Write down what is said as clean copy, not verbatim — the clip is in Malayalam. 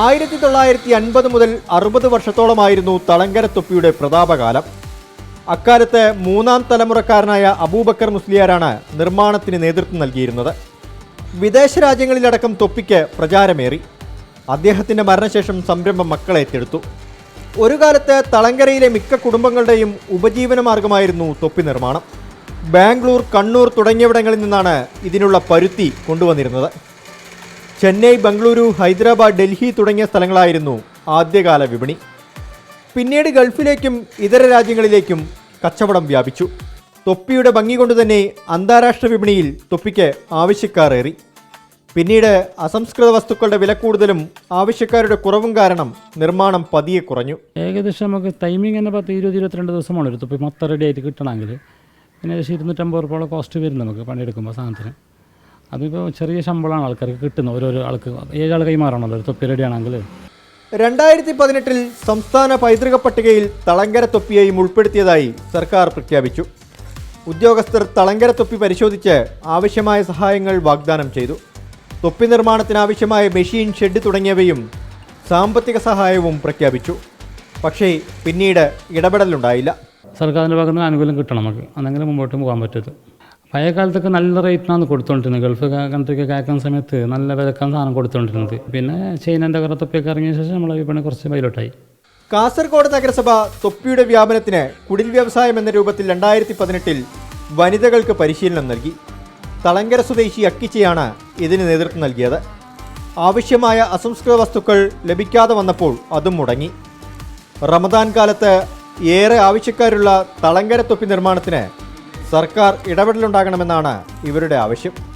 1950 മുതൽ 60 വർഷത്തോളമായിരുന്നു തളങ്കര തൊപ്പിയുടെ പ്രതാപകാലം. അക്കാലത്ത് മൂന്നാം തലമുറക്കാരനായ അബൂബക്കർ മുസ്ലിയാരാണ് നിർമ്മാണത്തിന് നേതൃത്വം നൽകിയിരുന്നത്. വിദേശ രാജ്യങ്ങളിലടക്കം തൊപ്പിക്ക് പ്രചാരമേറി. അദ്ദേഹത്തിൻ്റെ മരണശേഷം സംരംഭം മക്കളേറ്റെടുത്തു. ഒരു കാലത്ത് തളങ്കരയിലെ മിക്ക കുടുംബങ്ങളുടെയും ഉപജീവനമാർഗമായിരുന്നു തൊപ്പി നിർമ്മാണം. ബാംഗ്ലൂർ, കണ്ണൂർ തുടങ്ങിയവിടങ്ങളിൽ നിന്നാണ് ഇതിനുള്ള പരുത്തി കൊണ്ടുവന്നിരുന്നത്. ചെന്നൈ, ബംഗളൂരു, ഹൈദരാബാദ്, ഡൽഹി തുടങ്ങിയ സ്ഥലങ്ങളായിരുന്നു ആദ്യകാല വിപണി. പിന്നീട് ഗൾഫിലേക്കും ഇതര രാജ്യങ്ങളിലേക്കും കച്ചവടം വ്യാപിച്ചു. തൊപ്പിയുടെ ഭംഗി കൊണ്ടുതന്നെ അന്താരാഷ്ട്ര വിപണിയിൽ തൊപ്പിക്ക് ആവശ്യക്കാർ ഏറി. പിന്നീട് അസംസ്കൃത വസ്തുക്കളുടെ വില കൂടുതലും ആവശ്യക്കാരുടെ കുറവും കാരണം നിർമ്മാണം പതിയെ കുറഞ്ഞു. ഏകദേശം നമുക്ക് ടൈമിങ് തന്നെ 10-22 ദിവസമാണ് ഒരു തൊപ്പി മൊത്തം റെഡി ആയിട്ട് കിട്ടണമെങ്കിൽ. പിന്നെ ഏകദേശം 250 രൂപയോളം കോസ്റ്റ് വരും നമുക്ക് പണിയെടുക്കുമ്പോൾ സാധനത്തിന്. അതിപ്പോൾ ചെറിയ ശമ്പളമാണ് ആൾക്കാർക്ക് കിട്ടുന്നത്. ഓരോരോ ആൾക്ക് 7 ആൾ കൈമാറണമല്ലോ ഒരു തൊപ്പി റെഡിയാണെങ്കിൽ. 2018 സംസ്ഥാന പൈതൃക പട്ടികയിൽ തളങ്കര തൊപ്പിയെയും ഉൾപ്പെടുത്തിയതായി സർക്കാർ പ്രഖ്യാപിച്ചു. ഉദ്യോഗസ്ഥർ തളങ്കര തൊപ്പി പരിശോധിച്ച് ആവശ്യമായ സഹായങ്ങൾ വാഗ്ദാനം ചെയ്തു. തൊപ്പി നിർമ്മാണത്തിനാവശ്യമായ മെഷീൻ, ഷെഡ് തുടങ്ങിയവയും സാമ്പത്തിക സഹായവും പ്രഖ്യാപിച്ചു. പക്ഷേ പിന്നീട് ഇടപെടലുണ്ടായില്ല. സർക്കാരിൻ്റെ ഭാഗത്ത് നിന്ന് ആനുകൂല്യം കിട്ടണം നമുക്ക്, അന്നെങ്കിലും മുമ്പോട്ട് പോകാൻ പറ്റരുത്. പഴയ കാലത്തൊക്കെ നല്ല റേറ്റിനാണ് കൊടുത്തുകൊണ്ടിരുന്നത്. ഗൾഫ് കൺട്രിക്കൊക്കെ അയക്കുന്ന സമയത്ത് നല്ല വിലക്കാണ് സാധനം കൊടുത്തുകൊണ്ടിരുന്നത്. പിന്നെ ചൈനൻ്റെ കുറേ തൊപ്പിയൊക്കെ ഇറങ്ങിയ ശേഷം നമ്മളെ വിപണി കുറച്ച് ബൈലോട്ടായി. കാസർഗോഡ് നഗരസഭ തൊപ്പിയുടെ വ്യാപനത്തിന് കുടിൽ വ്യവസായം എന്ന രൂപത്തിൽ 2018 വനിതകൾക്ക് പരിശീലനം നൽകി. തളങ്കര സ്വദേശി അക്കിച്ചയാണ് ഇതിന് നേതൃത്വം നൽകിയത്. ആവശ്യമായ അസംസ്കൃത വസ്തുക്കൾ ലഭിക്കാതെ വന്നപ്പോൾ അതും മുടങ്ങി. റമദാൻ കാലത്ത് ഏറെ ആവശ്യക്കാരുള്ള തളങ്കര തൊപ്പി നിർമ്മാണത്തിന് സർക്കാർ ഇടപെടലുണ്ടാകണമെന്നാണ് ഇവരുടെ ആവശ്യം.